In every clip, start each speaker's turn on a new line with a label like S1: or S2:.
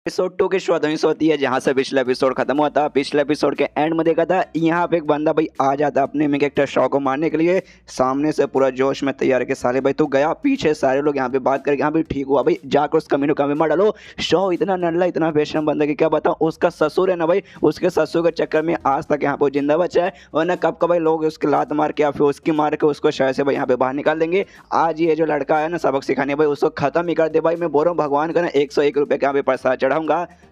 S1: Episode 2 की शुरुआत वहीं से होती है जहां से पिछला एपिसोड खत्म हुआ था। पिछले एपिसोड के एंड में देखा था यहाँ पे एक बंदा भाई आ जाता अपने मेन कैरेक्टर शॉ को मारने के लिए। सामने से पूरा जोश में तैयार के साले भाई तू गया, पीछे सारे लोग यहाँ पे बात करके यहाँ पे ठीक हुआ भाई, जाकर उस कमीनों का मार डालो। शॉ इतना नल्ला इतना बेशरम बंदा कि क्या बताऊं, उसका ससुर है ना भाई, उसके ससुर के चक्कर में आज तक यहाँ पे जिंदा बचा है, वरना कब का भाई लोग उसकी लात मार के या फिर उसकी मार के उसको शायद से भाई यहाँ पे बाहर निकाल देंगे। आज ये जो लड़का है ना सबक सिखाने भाई उसको खत्म ही कर दे भाई। मैं बोल रहा हूँ भगवान का ना 101 रुपये के यहाँ पे प्रसाद चढ़ाऊंगा।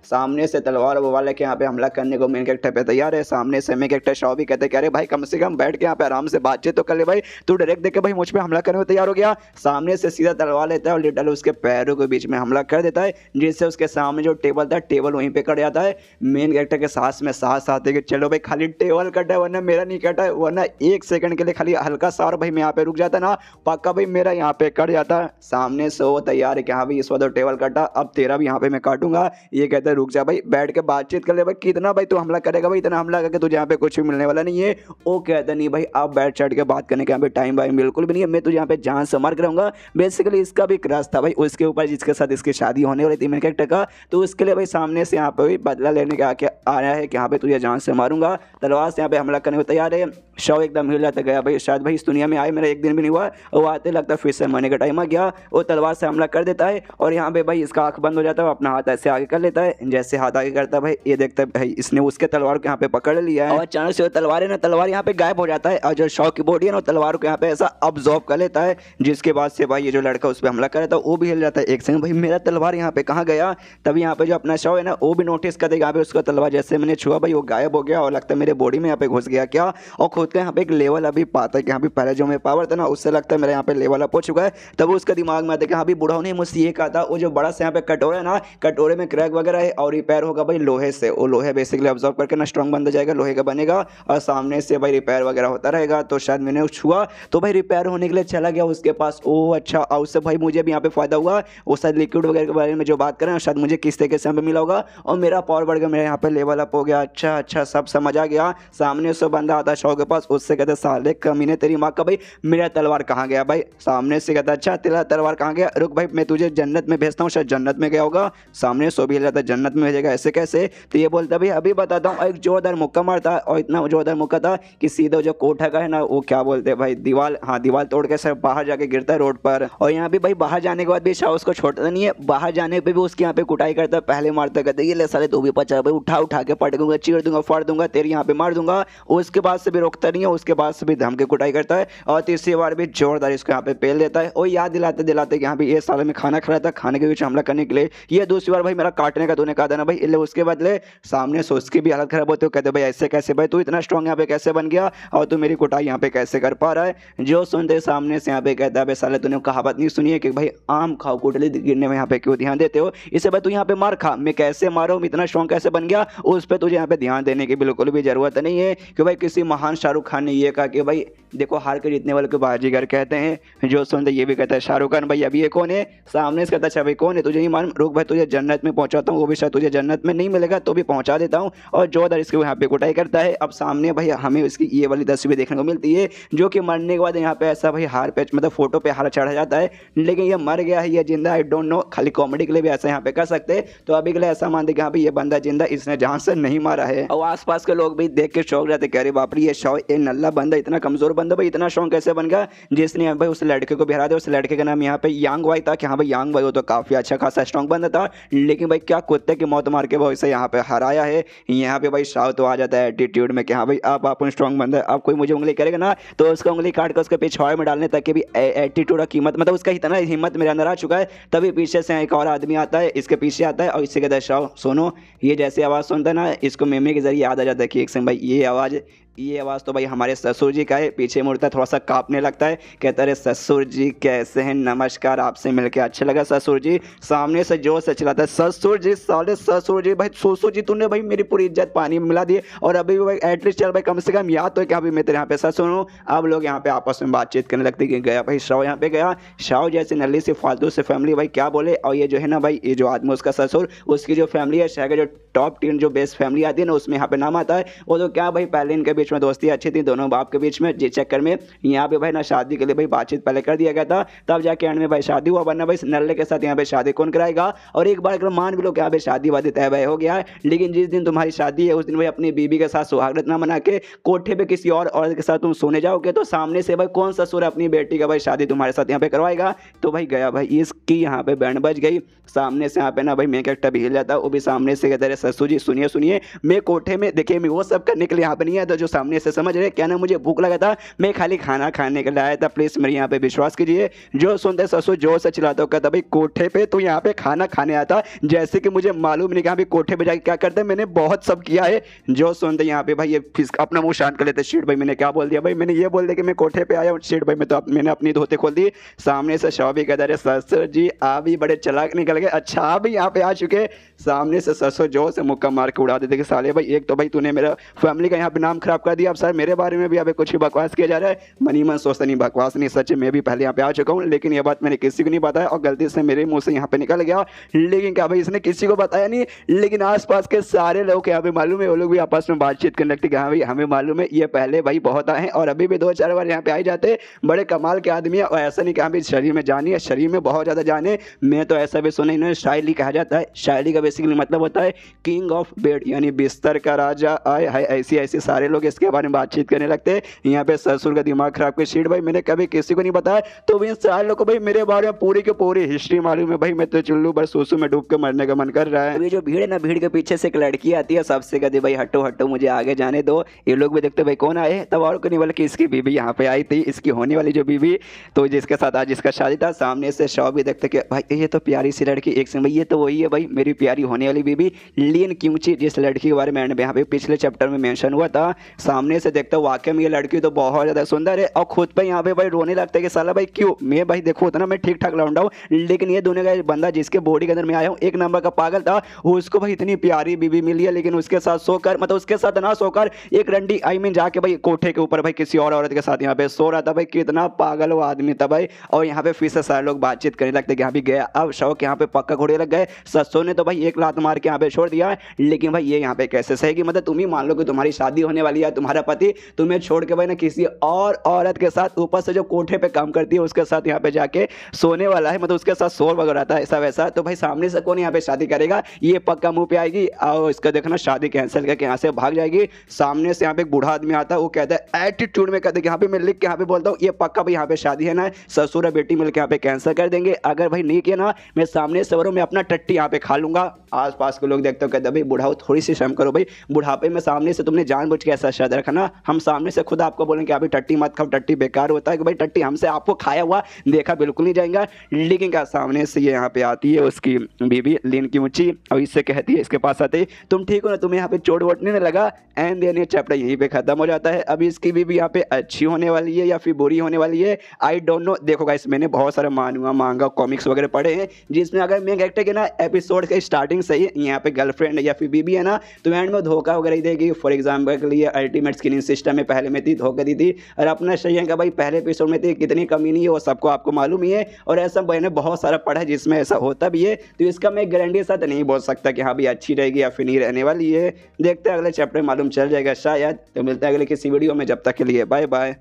S1: सामने से तलवार वाले के यहाँ पे हमला करने को मेन कैरेक्टर पे तैयार है। सामने से मेन कैरेक्टर शॉ भी कहते हैं कि अरे भाई कम से कम बैठ के यहाँ पे आराम से बातचीत तो कर ले भाई, तू डायरेक्ट देख के भाई मुझ पे हमला करने को तैयार हो गया। सामने से सीधा तलवार लेता है और लिटरली उसके पैरों के बीच में हमला कर देता है, जिससे उसके सामने जो टेबल था टेबल वहीं पे कट जाता है। मेन कैरेक्टर के सांस में सांस आते कि चलो भाई खाली टेबल कटा है वरना मेरा नहीं कटा है, वरना एक सेकंड के लिए खाली हल्का सा और भाई मैं यहाँ पे रुक जाता ना पक्का भाई मेरा यहाँ पे कट जाता। सामने से वो तैयार है कि हाँ भाई इस वक्त टेबल कटा, अब तेरा भी यहाँ पे मैं काटूंगा। ये कहता है रुक जा भाई, बैठ के बातचीत कर ले भाई, कितना भाई तू हमला करेगा भाई, इतना हमला करके तुझे यहाँ पे कुछ भी मिलने वाला नहीं है। वो कहता नहीं भाई आप बैठ चढ़ के बात करने के यहाँ पे टाइम भाई बिल्कुल भी नहीं है, मैं तुझे यहाँ पे जान से मार कराऊंगा। बेसिकली इसका भी क्रश था भाई उसके ऊपर जिसके साथ इसकी शादी होने वाली थी मेन कैरेक्टर का, तो उसके लिए भाई सामने से यहाँ पे भी बदला लेने के आके आया है कि यहाँ पे तुझे जान से मारूंगा। तलवार से यहाँ पे हमला करने को तैयार है। शव एकदम हिल जाता गया भाई, शायद भाई इस दुनिया में आए मेरा एक दिन भी नहीं हुआ, वो आते लगता फिर से मरने का टाइम आ गया। वो तलवार से हमला कर देता है और यहाँ पे भाई इसका आंख बंद हो जाता है, वो अपना हाथ ऐसे आगे कर लेता है। जैसे हाथ आगे करता है भाई ये देखता है भाई इसने उसके तलवार को यहाँ पे पकड़ लिया है और अचानक से वो तलवार है ना तलवार यहाँ पे गायब हो जाता है और जो शव की बॉडी है ना तलवार को यहाँ पे ऐसा अब्जॉर्ब कर लेता है, जिसके बाद से भाई ये जो लड़का उस पर हमला कर रहा था वो भी हिल जाता है। एक सेकंड भाई मेरा तलवार यहाँ पे कहाँ गया, तभी यहाँ पे जो अपना शव है ना वो भी नोटिस कर देगा यहाँ पे उसका तलवार जैसे मैंने छुआ भाई वो गायब हो गया और लगता है मेरे बॉडी में यहाँ पे घुस गया क्या, और खुद का यहाँ पे एक लेवल अभी पाता है कि यहाँ पे पहले जो मेरे पावर था ना उससे लगता है मेरा यहाँ पे लेवल अप हो चुका है। तब उसका दिमाग में आता है कि हाँ भाई बुढ़ाओ ने मुझसे ये कहा था, वो जो बड़ा सा यहाँ पे कटोरा है ना कटोरे में क्रैक वगैरह है और रिपेयर होगा भाई लोहे से, वो लोहे बेसिकली ऑब्जर्व करके ना स्ट्रॉन्ग बन जाएगा, लोहे का बनेगा और सामने से भाई रिपेयर वगैरह होता रहेगा। तो शायद मैंने छुआ तो भाई रिपेयर होने के लिए चला गया उसके पास। ओह अच्छा, और उससे भाई मुझे भी यहाँ पे फायदा हुआ, वो शायद लिक्विड वगैरह के बारे में जो बात करें शायद मुझे किस तरीके से यहाँ पे मिला होगा और मेरा पावर बढ़ गया, मेरा यहाँ पे लेवल अप हो गया। अच्छा अच्छा सब समझ आ गया। सामने से बंदा आता शॉ के पास, उससे कहते साले कमीने तेरी माँ का भाई मेरा तलवार कहाँ गया भाई। सामने से कहता अच्छा तेरा तलवार कहाँ गया, रुक भाई मैं तुझे जन्नत में भेजता हूँ, शायद जन्नत में गया होगा। सामने सो भी जाता जन्नत में भेजेगा ऐसे कैसे, तो ये बोलता भाई अभी बताता हूँ। एक जोरदार मुक्का मारता और इतना जोरदार मुक्का था कि सीधा जो कोठा का है ना वो क्या बोलते हैं भाई दीवार, हाँ दीवार तोड़ के सर बाहर जाके गिरता है रोड पर। और यहाँ पे भाई बाहर जाने के बाद भी शाह उसको छोड़ता नहीं है, बाहर जाने पे भी उसके यहाँ पे कुटाई करता है, पहले मारता कहते ये ले साले तू भी पचा भाई, उठा उठा के पट दूंगा, चीर दूंगा, फाड़ दूंगा, तेरे यहाँ पे मार दूंगा। उसके बाद से भी रोकता नहीं है, उसके बाद से भी धमके कुटाई करता है और तीसरी बार भी जोरदार इसको यहाँ पे पेल देता है। और याद दिलाते दिलाते कि यहाँ पे ये साले में खाना खा रहा था, खाने के बीच हमला करने के लिए ये दूसरी बार भाई मेरा काटने का तूने कहा था ना भाई, इसलिए उसके बदले सामने से उसकी भी हालत खराब होती है। कहते भाई ऐसे कैसे भाई, तू इतना स्ट्रॉन्ग यहाँ पे कैसे बन गया और तू मेरी कुटाई यहाँ पे कैसे कर पा रहा है। जो सुनते सामने से यहाँ पे कहता है भाई साले तूने कहावत नहीं सुनी है कि भाई आम खाओ कुटली गिरने में यहाँ पे क्यों ध्यान देते हो, इसे भाई तू यहाँ पे मार खा, मैं कैसे मारा हूँ इतना स्ट्रॉन्ग कैसे बन गया, उस पर तुझे यहाँ पे ध्यान देने की बिल्कुल भी जरूरत नहीं है। कि भाई किसी महान शाहरुख खान ने ये कहा कि भाई देखो हार के जीतने वाले को बाजीगर कहते हैं। जो सुनते ये भी कहता है शाहरुख खान भाई अभी ये कौन है, सामने से कहता है भाई कौन है तुझे नहीं मालूम, रुक भाई तुझे जन्नत में पहुंचाता हूँ, वो भी शायद तुझे जन्नत में नहीं मिलेगा तो भी पहुंचा देता हूँ। और जोरदार इसके यहाँ पे कुटाई करता है। अब सामने भाई हमें इसकी ये वाली तस्वीर देखने को मिलती है जो कि मरने के बाद यहाँ पे ऐसा भाई हार पे मतलब फोटो पे हार चढ़ा जाता है, लेकिन ये मर गया है ये जिंदा आई डोंट नो, खाली कॉमेडी के लिए भी ऐसा यहाँ पे कर सकते हैं। तो अभी के लिए ऐसा मानते कि हाँ भाई ये बंदा जिंदा, इसने जान से नहीं मारा है। और आसपास के लोग भी देख के शौक रहते कह रहे बाप रे ये शौ ये नल्ला बंदा इतना कमजोर बंदा भाई इतना शौक कैसे बन गया, जिसने भाई उस लड़के को भी हरा दिया। उस लड़के का नाम यहाँ पे यांग वाई था कि हाँ भाई यांग वाई वो तो काफी अच्छा खासा स्ट्रॉन्ग बंदा था, लेकिन भाई क्या कुत्ते की मौत मार के भाई उसे यहाँ पे हराया है। यहाँ पे भाई शाह तो आ जाता है एटीट्यूड में कि हाँ भाई आप स्ट्रॉन्ग बंदा है, अब कोई मुझे उंगली करेगा ना तो उसका उंगली काट कर उसके पिछवाड़े में डालने तक के भी एटीट्यूड और कीमत मतलब उसका इतना हिम्मत मेरे अंदर आ चुका है। तभी पीछे से एक और आदमी आता है, इसके पीछे आता है और इससे कहता है शाह सुनो, ये जैसी आवाज़ सुनता है ना इसको मेमे के जरिए याद आ जाता है कि एक सेकंड भाई ये आवाज़ तो भाई हमारे ससुर जी का है। पीछे मुड़ता है थोड़ा सा कांपने लगता है, कहता है ससुर जी कैसे हैं, नमस्कार आपसे मिलकर अच्छा लगा ससुर जी। सामने से जोर से चिल्लाता है ससुर जी, साले ससुर जी भाई ससुर जी तूने भाई मेरी पूरी इज्जत पानी में मिला दी और अभी भी भाई एटलीस्ट चल भाई कम से कम याद तो है कि अभी मैं तेरे यहाँ पे ससुर हूँ। अब लोग यहाँ पे आपस में बातचीत करने लगते कि गया भाई शाह यहाँ पे गया, शाह जैसे नल्ली से फालतू से फैमिली भाई क्या बोले। और ये जो है ना भाई ये जो आदमी उसका ससुर उसकी जो फैमिली है शहर के जो टॉप 10 जो बेस्ट फैमिली आती है ना उसमें यहाँ पे नाम आता है। वो तो क्या भाई पहले इनके बीच में दोस्ती अच्छी थी दोनों बाप के बीच में, जिस चक्कर में यहाँ पे भाई ना शादी के लिए भाई बातचीत पहले कर दिया गया था, तब जाके एंड में भाई शादी हुआ। वरना भाई नल्ले के साथ यहाँ पे शादी कौन कराएगा। और एक बार अगर मान भी लो कि यहाँ पे शादी वादी तय वय हो गया है, लेकिन जिस दिन तुम्हारी शादी है उस दिन भाई अपनी बीबी के साथ सुहागरात ना मना के कोठे पे किसी और औरत के साथ तुम सोने जाओगे, तो सामने से भाई कौन ससुर अपनी बेटी का भाई शादी तुम्हारे साथ यहाँ पे करवाएगा। तो भाई गया भाई इसकी यहाँ पे बैंड बज गई। सामने से यहाँ पे ना भाई मैं कैरेक्टर भी हिल जाता, वो भी सामने से कहते रहे ससुर जी सुनिए सुनिए, मैं कोठे में देखिए मैं वो सब करने के लिए यहाँ पे नहीं आया था जो सामने से समझ रहे क्या ना, मुझे भूख लगा था, मैं खाली खाना खाने के लिए आया था, प्लीज मेरे यहाँ पे विश्वास कीजिए। जो सुनते ससुर जोर से चिल्लाता हो, कहता भाई कोठे पे तो यहाँ पे खाना खाने आता, जैसे कि मुझे मालूम नहीं कहा कोठे पे जाके क्या करते, मैंने बहुत सब किया है। जो सुनते यहाँ पे भाई ये अपना मुंह शांत कर लेते, शीट भाई मैंने क्या बोल दिया, भाई मैंने ये बोल दिया कि मैं कोठे पे आया हूँ, शीट भाई मैं तो मैंने अपनी धोते खोल दी। सामने से शौबी कहता रहे ससुर जी आप भी बड़े चालाक निकल गए, अच्छा आप भी यहाँ पे आ चुके। सामने से ससुर जोर से मुक्का मार के उड़ा देते कि साले भाई एक तो भाई तूने मेरा फैमिली का यहाँ पे नाम खराब कर दिया, अब सर मेरे बारे में भी यहाँ पे कुछ ही बकवास किया जा रहा है। मनी मन सोचता नहीं बकवास नहीं, सच मैं भी पहले यहाँ पे आ चुका हूँ, लेकिन ये बात मैंने किसी को नहीं बताया और गलती से मेरे मुंह से यहाँ पे निकल गया। लेकिन क्या भाई इसने किसी को बताया नहीं, लेकिन आसपास के सारे लोग यहाँ पे मालूम है, वो लोग भी आपस में बातचीत करने लगते कि हाँ भाई हमें मालूम है ये पहले भाई बहुत आए हैं और अभी भी 2-4 बार यहाँ पे आ जाते, बड़े कमाल के आदमी है। और ऐसा नहीं कि हाँ भाई शरीर में जानी है, शरीर में बहुत ज़्यादा जाने। मैं तो ऐसा भी सुना इन्होंने शायरी कहा जाता है, शायरी का बेसिकली मतलब होता है किंग ऑफ बेड यानी बिस्तर का राजा आए है, ऐसी ऐसी सारे लोग इसके बारे में बातचीत करने लगते हैं। यहाँ पे ससुर का दिमाग खराब के शीट भाई मैंने कभी किसी को नहीं बताया, तो इन सारे लोग को भाई मेरे बारे में पूरी की पूरी हिस्ट्री मालूम है। भाई मैं तो चुल्लू बस सोसू में डूब के मरने का मन कर रहा है। ये जो भीड़ है ना, भीड़ के पीछे से एक लड़की आती है, सबसे कहती भाई हटो हटो मुझे आगे जाने दो। ये लोग भी देखते भाई कौन आए, तब और को नहीं बोला कि इसकी बीबी यहाँ पे आई थी, इसकी होने वाली जो बीबी, तो जिसके साथ आज इसका शादी था। सामने से शौ भी देखते कि भाई ये तो प्यारी सी लड़की, एक से भाई ये तो वही है भाई मेरी प्यारी होने वाली बीबी लीन क्यूंची, जिस लड़की के बारे में यहाँ पे पिछले चैप्टर में मेंशन हुआ था। सामने से देखते वाकई में ये लड़की तो बहुत ज़्यादा सुंदर है और खुद पे यहाँ पे भाई रोने लगता है कि साला भाई क्यों, मैं भाई देखो उतना मैं ठीक ठाक लौंडा हूँ, लेकिन ये दोनों का बंदा जिसके बॉडी के अंदर मैं आया हूँ एक नंबर का पागल था, उसको भाई इतनी प्यारी बीबी मिली है, लेकिन उसके साथ सोकर मतलब उसके साथ ना सोकर एक रंडी आई मीन जाके भाई कोठे के ऊपर भाई किसी और औरत के साथ यहाँ पे सो रहा था। भाई कितना पागल वो आदमी था भाई। और यहाँ पे फिर से सारे लोग बातचीत करने लगते कि यहाँ भी गया, अब शौक यहाँ पे पक्का घोड़े लग गए। ससुर ने तो भाई एक लात मार के यहाँ पे छोड़ दिया, लेकिन भाई ये यहाँ पे कैसे सहेगी, मतलब तुम ही मान लो कि तुम्हारी शादी होने वाली है, तुम्हारा पति तुम्हें छोड़ के भाई ना किसी और औरत के साथ ऊपर से जो कोठे पे काम करती है उसके साथ यहाँ पे जाके सोने वाला है, मतलब उसके साथ शोर वगैरह था ऐसा वैसा। तो भाई सामने से कौन यहाँ पे शादी करेगा, ये पक्का मुंह पे आएगी और इसका देखना शादी कैंसिल करके यहाँ से भाग जाएगी। सामने से यहाँ पे एक बूढ़ा आदमी आता है, वो कहता है एटीट्यूड में कहते यहाँ पे मैं लिख के यहाँ पे बोलता हूँ ये पक्का भाई यहाँ पे शादी है ना, ससुर बेटी मिलकर यहाँ पे कैंसिल कर देंगे, अगर भाई नहीं किया ना मैं सामने से मैं अपना टट्टी यहाँ पे खा लूंगा। आसपास के लोग देखते हो कहते भाई बुढ़ाओ थोड़ी सी शर्म करो भाई, बुढ़ापे में सामने से तुमने जानबूझ के ऐसा शब्द रखा ना, हम सामने से खुद आपको बोलेंगे अभी टट्टी मत खाओ, टट्टी बेकार होता है कि भाई टट्टी हमसे आपको खाया हुआ देखा बिल्कुल नहीं जाएगा। लेकिन क्या सामने से ये यहाँ पे आती है उसकी बीबी लीन की ऊंची और इससे कहती है, इसके पास आते तुम ठीक हो ना, तुम्हें यहाँ पे चोट वोट नहीं लगा, एंड देन ये चैप्टर यहीं पे खत्म हो जाता है। अभी इसकी बीबी यहाँ पे अच्छी होने वाली है या फिर बुरी होने वाली है आई डोंट नो। देखो गाइस मैंने बहुत सारे मांगा कॉमिक्स वगैरह पढ़े हैं जिसमें अगर मेन कैरेक्टर के ना एपिसोड के स्टार्टिंग से ही यहाँ पे गर्लफ्रेंड या फिर बीबी है ना, तो एंड में धोखा वगैरह देगी। फॉर एग्जाम्पल के लिए अल्टीमेट स्किलिंग सिस्टम में पहले में थी धोखा दी थी, और अपना सही है भाई पहले एपिसोड में थी कितनी कमी नहीं है वो सबको आपको मालूम ही है, और ऐसा मैंने बहुत सारा पढ़ा है जिसमें ऐसा होता भी है। तो इसका मैं गारंटी के साथ नहीं बोल सकता कि हाँ भाई अच्छी रहेगी या फिर नहीं रहने वाली है, देखते हैं अगले चैप्टर मालूम चल जाएगा शायद। तो मिलते हैं अगले किसी वीडियो में, जब तक के लिए बाय बाय।